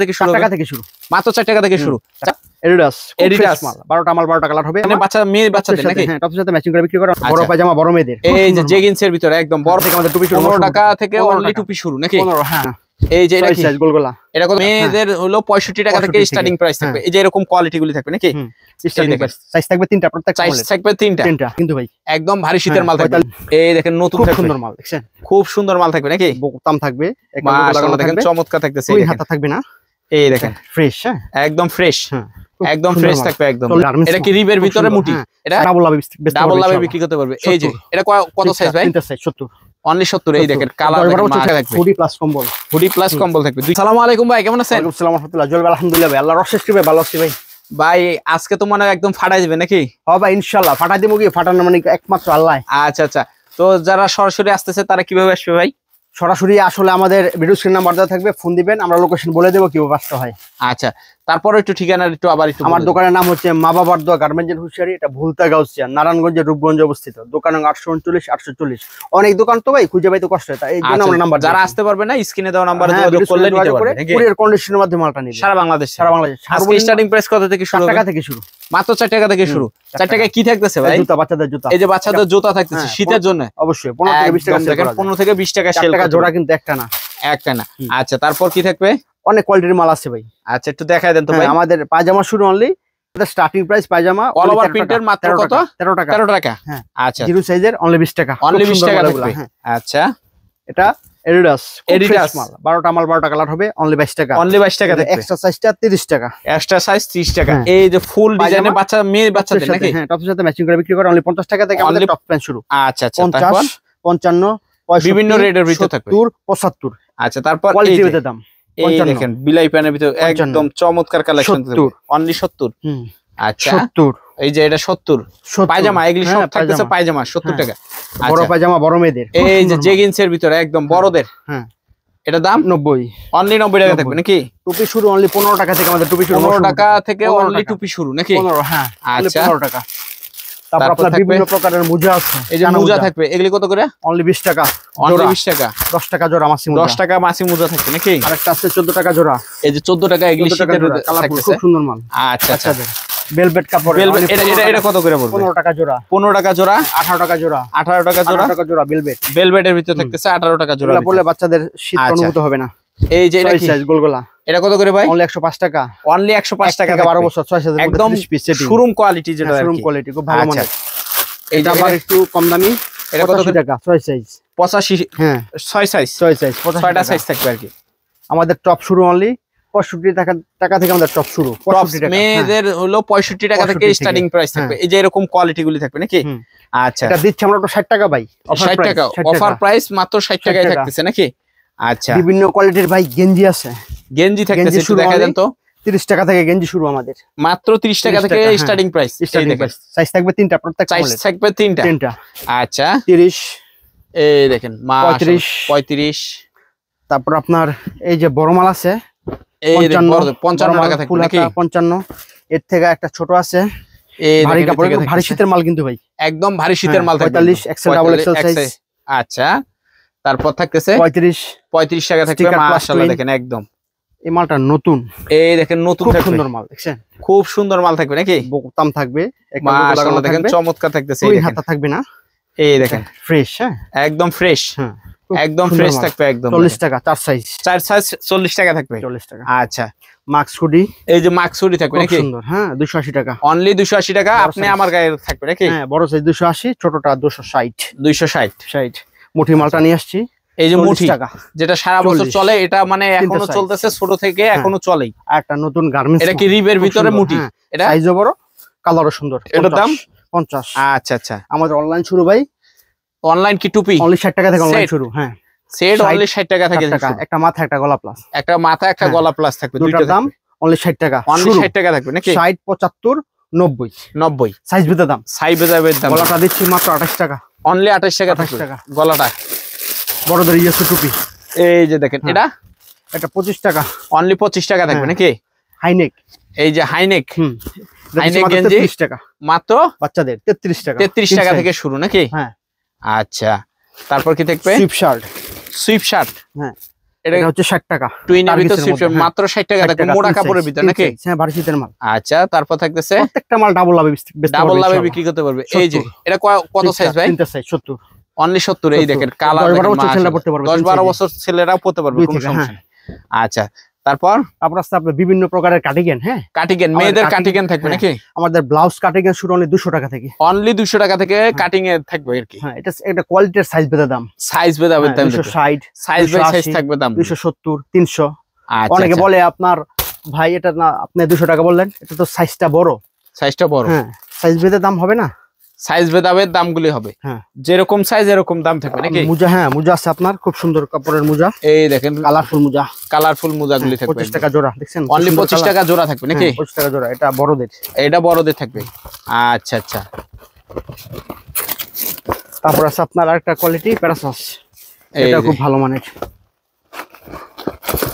থেকে শুরু? টাকা থেকে শুরু, মাত্র 4 টাকা থেকে শুরু। এডিডাস এডিডাস মাল 12টা মাল 12টা কালার হবে। মানে বাচ্চা মেয়ে বাচ্চাদের নাকি? হ্যাঁ, টপের সাথে ম্যাচিং করে বিক্রি করা। বড় পায়জামা বড় মেয়েদের। এই যে জেগিন্সের ভিতরে একদম বড় থেকে আমাদের টুপি শুরু 15 টাকা থেকে অনলি টুপি শুরু নাকি? 15। হ্যাঁ, এই যে এটা কি সাইজ গোলগোলা, এটা কত? মেয়েদের হলো 65 টাকা থেকে স্টার্টিং প্রাইস থাকবে। এই যে এরকম কোয়ালিটি গুলি থাকবে নাকি? Starting price. সাইজ থাকবে 3টা, প্রত্যেক সাইজ থাকবে 3টা কিন্তু ভাই একদম ভারী শীতের মাল থাকবে। এই দেখেন নতুন খুব থাকবে, সুন্দর মাল দেখছেন, খুব সুন্দর মাল থাকবে নাকি? বোতাম থাকবে, মাশাআল্লাহ দেখেন চমৎকার থাকতেছে। এই হাতা থাকবে না, এই দেখেন ফ্রেশ। হ্যাঁ, একদম ফ্রেশ, হ্যাঁ একদম ফ্রেশ থাকবে একদম। এটা কি রিবের ভিতরে মুটি? এটা ডাবল লাভে বিক্রি করতে পারবে। এই যে এটা কত সাইজ ভাই? 3টা সাইজ 70, অনলি 70। এই দেখেন কালার থাকবে, হুডি প্লাস কম্বল, হুডি প্লাস কম্বল থাকবে। আসসালামু আলাইকুম ভাই, কেমন আছেন? ওয়ালাইকুম আসসালাম ওয়া রাহমাতুল্লাহ। জল আলহামদুলিল্লাহ ভাই, আল্লাহর অশেষ কৃপায় ভালো আছি ভাই। ভাই আজকে তো মনে হয় একদম ফাটাই যাবে নাকি? হ্যাঁ ভাই, ইনশাআল্লাহ ফাটাই দেবো। কি ফাটানো মানে একমাত্র আল্লাহ। আচ্ছা আচ্ছা, তো যারা সরাসরি আসতেছে তারা কিভাবে আসবে ভাই? সরাসরি আসলে আমাদের ভিডিও স্ক্রিন নাম্বার দেওয়া থাকবে, ফোন দিবেন, আমরা লোকেশন বলে দেবো কিভাবে আসতে হয়। আচ্ছা, তারপরে একটু ঠিকানা একটু আবার একটু। আমার দোকানের নাম হচ্ছে মা বাবার দোয়া গার্মেন্টস এন্ড হুঁশিয়ারি, এটা ভুলতা গাউসিয়া, নারায়ণগঞ্জের রূপগঞ্জে অবস্থিত। দোকান 839 840। অনেক দোকান তো ভাই, খুঁজে পাইতে কষ্ট হয়, তাই এই জন্য আমরা নাম্বার। যারা আসতে পারবে না স্ক্রিনে দেওয়া নাম্বারে যোগাযোগ করলে নিতে পারবে নাকি? কুরিয়ার কন্ডিশনের মাধ্যমে মালটা নিবে সারা বাংলাদেশ। সারা বাংলাদেশ। আজকে স্টার্টিং প্রাইস কত থেকে শুরু? 4 টাকা থেকে শুরু, মাত্র 4 টাকা থেকে শুরু। 4 টাকায় কি থাকতেছে ভাই? জুতা, বাচ্চাদের জুতা। এই যে বাচ্চাদের জুতা থাকতেছে শীতের জন্য, অবশ্যই 15 থেকে 20 টাকা সেল করা যায়। 15 থেকে 20 টাকা সেল টাকা জোড়া, কিন্তু একটা না, একটা না। আচ্ছা, তারপর কি থাকবে? অনেক কোয়ালিটির মাল আছে ভাই। আচ্ছা, একটু দেখায় দেন তো ভাই। আমাদের পায়জামা শুরু অনলি, স্টার্টিং প্রাইস পায়জামা অল ওভার প্রিন্টের মাত্র কত? 13 টাকা। 13 টাকা। হ্যাঁ, আচ্ছা, জিরো সাইজের অনলি 20 টাকা, অনলি 20 টাকা থাকবে। আচ্ছা, এটা এডিডাস মাল 12টা মাল 12টা কালার হবে, অনলি 22 টাকা। অনলি 22 টাকা থাকবে। এক্সট্রা সাইজটা 30 টাকা, এক্সট্রা সাইজ 30 টাকা। এই যে ফুল ডিজাইনের বাচ্চা মেয়ে বাচ্চাদের নাকি? হ্যাঁ, টপের সাথে ম্যাচিং করে বিক্রি করে অনলি 50 টাকা থেকে আমাদের টপ প্যান্ট শুরু। আচ্ছা আচ্ছা, 50 55 65 বিভিন্ন রেটের ভিতর থাকবে, 70 75। আচ্ছা, তারপর কোয়ালিটি ভিতরে দাম এই দেখেন বিলাই প্যানের ভিতর একদম চমৎকার কালেকশন থাকবে, অনলি 70। আচ্ছা, 70। এই যে এটা 70 পায়জামা, এগুলি সব থাকতেছে পায়জামা 70 টাকা। বড় পায়জামা বড় মেয়েদের। এই যে জেগিন্সের ভিতরে একদম বড়দের। হ্যাঁ, এটা দাম 90, অনলি 90 টাকা থাকবে নাকি? টুপি শুরু অনলি 15 টাকা থেকে আমাদের টুপি শুরু। 15 টাকা থেকে অনলি টুপি শুরু নাকি? 15। হ্যাঁ, আচ্ছা 15 টাকা। তারপর আপনার বিভিন্ন প্রকারের মোজা আছে। এই যে মোজা থাকবে, এগুলি কত করে? অনলি 20 টাকা, অনলি 20 টাকা। 10 টাকা জোড়া মাসি মোজা। 10 টাকা মাসি মোজা থাকবে নাকি? আরেকটা আছে 14 টাকা জোড়া। এই যে 14 টাকা, এগুলি শীতের কালারফুল, খুব সুন্দর মাল। আচ্ছা আচ্ছা, ভেলভেট কাপড়। এটা কত করে পড়বে? 15 টাকা জোড়া। 15 টাকা জোড়া। 18 টাকা জোড়া। 18 টাকা জোড়া। 18 টাকা জোড়া ভেলভেট। ভেলভেটের ভিতর থাকতেছে 18 টাকা জোড়া। এটা বললে বাচ্চাদের শীত অনুভূত হবে না। এই যে এটা কি সাইজ গোলগোলা, এটা কত করে ভাই? অনলি 105 টাকা। অনলি 105 টাকা। 12 বছর 6000 একদম শোরুম কোয়ালিটি, যেটা শোরুম কোয়ালিটি, খুব ভালো মানের। এটা আবার একটু কম দামি, এটা কত টাকা 6 সাইজ। 85। হ্যাঁ, 6 সাইজ, 6 সাইজ, 6টা সাইজ থাকবে আর কি। আমাদের টপ শুরু অনলি 65 টাকা থেকে আমাদের টপ শুরু। 65 টাকা। মেয়েদের হলো 65 টাকা থেকে স্টার্টিং প্রাইস থাকবে। এই যে এরকম কোয়ালিটি গুলি থাকবে নাকি? আচ্ছা, এটা দিচ্ছি আমরা 60 টাকা ভাই, 60 টাকা অফার প্রাইস, মাত্র 60 টাকায় থাকতেছে নাকি? আচ্ছা, বিভিন্ন কোয়ালিটির ভাই গেঞ্জি আছে, গেঞ্জি থাকতেছে, একটু দেখা দেন তো। 30 টাকা থেকে গেঞ্জি শুরু আমাদের, মাত্র 30 টাকা থেকে স্টার্টিং প্রাইস। সাইজ থাকবে 3টা, প্রত্যেক সাইজ থাকবে 3টা। আচ্ছা, 30, এই দেখেন 35। তারপর আপনার এই যে বড় মাল আছে, এই 55 টাকা থাকবে নাকি? 55। এর থেকে একটা ছোট আছে, এই ভারী কাপড়, ভারী শীতের মাল কিন্তু ভাই, একদম ভারী শীতের মাল থাকবে। 45 এক্সেল ডাবল এক্সেল সাইজ। আচ্ছা, তারপর থাকতেছে 35 টাকা থাকবে। মাশাআল্লাহ দেখেন একদম এই মালটা নতুন। এই দেখেন নতুন থাকবে, সুন্দর মাল দেখছেন, খুব সুন্দর মাল থাকবে নাকি? বোতাম থাকবে, মাশাআল্লাহ দেখেন চমৎকার থাকতেছে। এই হাতা থাকবে না, এই দেখেন ফ্রেশ। হ্যাঁ, একদম ফ্রেশ, একদম ফ্রেশ থাকবে একদম। 40 টাকা 4 সাইজ, 4 সাইজ 40 টাকা থাকবে। 40 টাকা। আচ্ছা, মাক্স হুডি, এই যে মাক্স হুডি থাকবে নাকি? সুন্দর। হ্যাঁ, 280 টাকা, অনলি 280 টাকা। আপনি আমার গায়ে থাকবে নাকি? হ্যাঁ, বড় সাইজ 280, ছোটটা 260। 260 মুঠি মালটা নিয়ে আসছি, এই যে মুঠি টাকা, যেটা সারা বছর চলে, এটা মানে এখনো চলতেছে, ছোট থেকে এখনো চলেই। একটা নতুন গার্মেন্টস, এটা কি রিবের ভিতরে মুঠি? এটা সাইজও বড়, কালারও সুন্দর। এটার দাম 50। আচ্ছা আচ্ছা, আমাদের অনলাইন শুরু ভাই। অনলাইন কি টুপি? অনলি 60 টাকা থেকে অনলাইন শুরু। হ্যাঁ, সেট অনলি 60 টাকা থেকে। একটা মাথা একটা গলা প্লাস, একটা মাথা একটা গলা প্লাস থাকবে, দুইটার দাম অনলি 60 টাকা। অনলি 60 টাকা থাকবে নাকি? 60 75 90 সাইজ ভেদে দাম। সাইজ ভেদে দাম। গলাটা দিচ্ছি মাত্র 28 টাকা, অনলি 28 টাকা থাকবে গলাটা। বড়দের ইয়েছে টুপি, এই যে দেখেন এটা 25 টাকা, অনলি 25 টাকা থাকবে নাকি? হাইনেক, এই যে হাইনেক, হাইনেক গেঞ্জি 30 টাকা মাত্র, বাচ্চাদের 33 টাকা। 33 টাকা থেকে শুরু নাকি? হ্যাঁ। আচ্ছা, তারপর কি থাকবে? Sweep shirt. সুইপ শার্ট, হ্যাঁ, এটা হচ্ছে 60 টাকা। টুইনের ভিতর সুইফট মাত্র 60 টাকা থাকবে, মোটা কাপড়ের ভিতর নাকি? হ্যাঁ, ভারী শীতের মাল। আচ্ছা, তারপর থাকতেছে প্রত্যেকটা মাল ডাবল লাভে বিক্রি করতে পারবে। এই যে এটা কত সাইজ ভাই? তিনটা সাইজ 70, অনলি 70। এই দেখেন কালার, 10-12 বছর ছেলেরাও পড়তে পারবে, কোনো সমস্যা নেই। আচ্ছা, তারপর আছে আপনার বিভিন্ন প্রকারের কাটিগেন। হ্যাঁ, কাটিগেন, মেয়েদের কাটিগেন থাকবে নাকি? আমাদের ব্লাউজ কাটিগেন শুরু অনলি 200 টাকা থেকে, অনলি 200 টাকা থেকে কাটিং এ থাকবে আর কি। হ্যাঁ, এটা কোয়ালিটির সাইজ ভেদে দাম, সাইজ ভেদে দাম। 260 সাইজ বাই সাইজ থাকবে দাম, 270, 300। আচ্ছা, অনেকে বলে আপনার ভাই এটা না, আপনি 200 টাকা বললেন, এটা তো সাইজটা বড়। হ্যাঁ, সাইজ ভেদে দাম হবে না, সাইজ ভেদাভেদ দামগুলি হবে। হ্যাঁ, যেরকম সাইজ এরকম দাম থাকবে নাকি? মোজা, হ্যাঁ মোজা আছে আপনার, খুব সুন্দর কাপড়ের মোজা। এই দেখেন কালারফুল মোজাগুলি থাকবে 25 টাকা জোড়া, দেখছেন? অনলি 25 টাকা জোড়া থাকবে নাকি? 25 টাকা জোড়া, এটা বড়দের থাকবে। আচ্ছা আচ্ছা। তারপর আছে আপনার আরেকটা কোয়ালিটি প্যারাসস, এটা খুব ভালো মানের।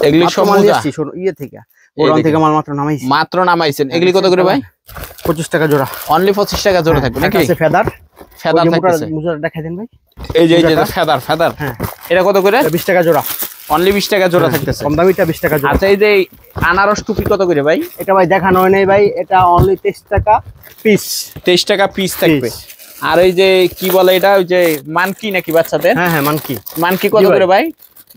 এগুলি সব মোজা ইয়ে থেকে, ওরান থেকে মাল মাত্র নামাইছেন। এগুলি কত করে ভাই? 25 টাকা জোড়া, অনলি 25 টাকা জোড়া থাকবে নাকি? আছে ফেদার থাকতেছে, মোজা দেখাই দেন ভাই। এই যে ফেদার। হ্যাঁ, এটা কত করে? 20 টাকা জোড়া, অনলি 20 টাকা জোড়া থাকতেছে, কম দামিটা 20 টাকা জোড়া। আচ্ছা, এই যে আনারস টুপি কত করে ভাই? এটা ভাই দেখানো হয় নাই ভাই, এটা অনলি 23 টাকা পিস, 23 টাকা পিস থাকবে। আর এই যে কি বলে এটা, ওই যে মানকি নাকি বাচ্চাদের? হ্যাঁ, মানকি কত করে ভাই?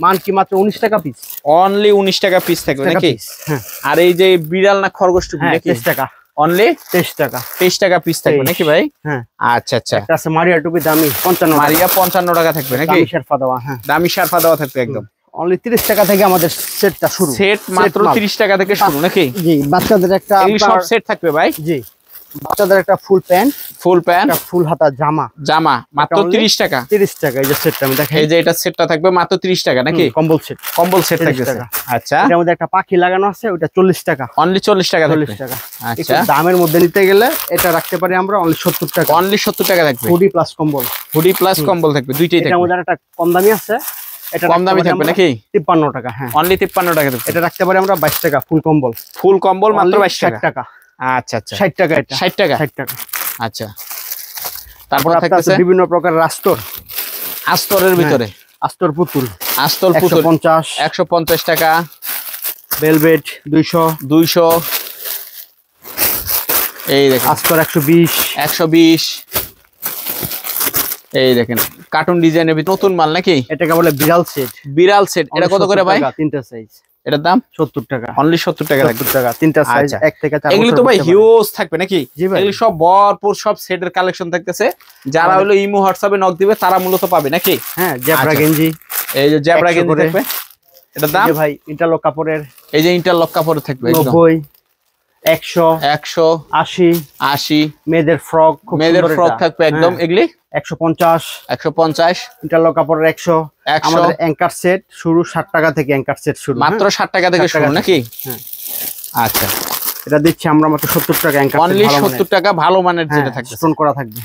মানকি মাত্র 19 টাকা পিস, অনলি 19 টাকা পিস থাকবে নাকি? হ্যাঁ। আর এই যে বিড়াল না খরগোশ টুপি নাকি? 23 টাকা, অনলি 23 টাকা পিস থাকবে নাকি ভাই? হ্যাঁ। আচ্ছা আচ্ছা। একটা আছে মারিয়া টুপি, দামি 55, মারিয়া 55 টাকা থাকবে নাকি? দামি শারফা দেওয়া। হ্যাঁ, দামি শারফা দেওয়া থাকবে একদম। অনলি 30 টাকা থেকে আমাদের সেটটা শুরু, সেট মাত্র 30 টাকা থেকে শুরু নাকি? জি, বাচ্চাদের একটা এই সব সেট থাকবে ভাই? জি, বাচ্চাদের একটা ফুল প্যান্ট, একটা ফুল হাতা জামা মাত্র 30 টাকা। 30 টাকা। এই যে সেটটা আমি দেখাই, এই যে এটা সেটটা থাকবে মাত্র 30 টাকা নাকি? কম্বল সেট থাকবে। আচ্ছা, এর মধ্যে একটা পাখি লাগানো আছে, ওটা 40 টাকা, অনলি 40 টাকা থাকবে। 40 টাকা। আচ্ছা, দামের মধ্যে নিতে গেলে এটা রাখতে পারি আমরা অনলি 70 টাকা, অনলি 70 টাকা থাকবে। হুডি প্লাস কম্বল থাকবে, দুইটাই থাকবে। এর মধ্যে একটা কম দামি আছে, এটা কম দামি থাকবে নাকি? 53 টাকা। হ্যাঁ, অনলি 53 টাকা থাকবে। এটা রাখতে পারি আমরা 22 টাকা, ফুল কম্বল মাত্র 22 টাকা। আচ্ছা আচ্ছা, 60 টাকা, এটা 60 টাকা। আচ্ছা, তারপর থাকতেছে বিভিন্ন প্রকারের আস্তরের ভিতরে, আস্তর পুতুল 150 টাকা, ভেলভেট 200। এই দেখেন আস্তর 120। এই দেখেন কার্টুন ডিজাইনের ভিতরে নতুন মাল নাকি? এটাকে বলে বিড়াল সেট। এটা কত করে ভাই? তিনটা সাইজ, এটার দাম 70 টাকা, অনলি 70 টাকা থাকবে। তিনটা সাইজ, 1 থেকে 4। এগুলি তো ভাই হিউজ থাকবে নাকি? এগুলি সব ভরপুর সব সেটের কালেকশন থাকতেছে। যারা হলো ইমো হোয়াটসঅ্যাপে নক দিবে তারা মূলত পাবে নাকি? হ্যাঁ, জেব্রা গেঞ্জি, এই যে জেব্রা গেঞ্জি থাকবে। এটার দাম ভাই ইন্টারলক কাপড়ের, এই যে ইন্টারলক কাপড়ের থাকবে 90, 180। মেয়েদের ফ্রক থাকবে একদম, এগুলি 150। ইন্টারলক কাপড়ের 100। আমাদের অ্যাঙ্কার সেট শুরু 60 টাকা থেকে, মাত্র 60 টাকা থেকে শুরু নাকি? হ্যাঁ। আচ্ছা, এটা দিচ্ছি আমরা মাত্র 70 টাকা, অনলি 70 টাকা, ভালো মানের যেটা থাকবে, স্টোন করা থাকবে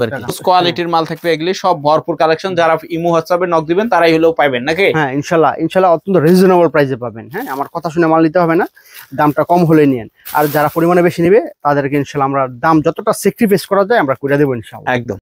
আর কি কোয়ালিটির মাল থাকবে। এগুলি সব ভরপুর কালেকশন, যারা ইমো হোয়াটসঅ্যাপে নক দিবেন তারাই হলেও পাবেন নাকি? হ্যাঁ, ইনশাআল্লাহ অত্যন্ত রিজনেবল প্রাইসে পাবেন। হ্যাঁ, আমার কথা শুনে মাল নিতে হবে না, দামটা কম হলে নিয়েন। আর যারা পরিমাণে বেশি নেবে তাদেরকে ইনশাআল্লাহ আমরা দাম যতটা স্যাক্রিফাইস করা যায় আমরা করে দেবো ইনশাআল্লাহ, একদম।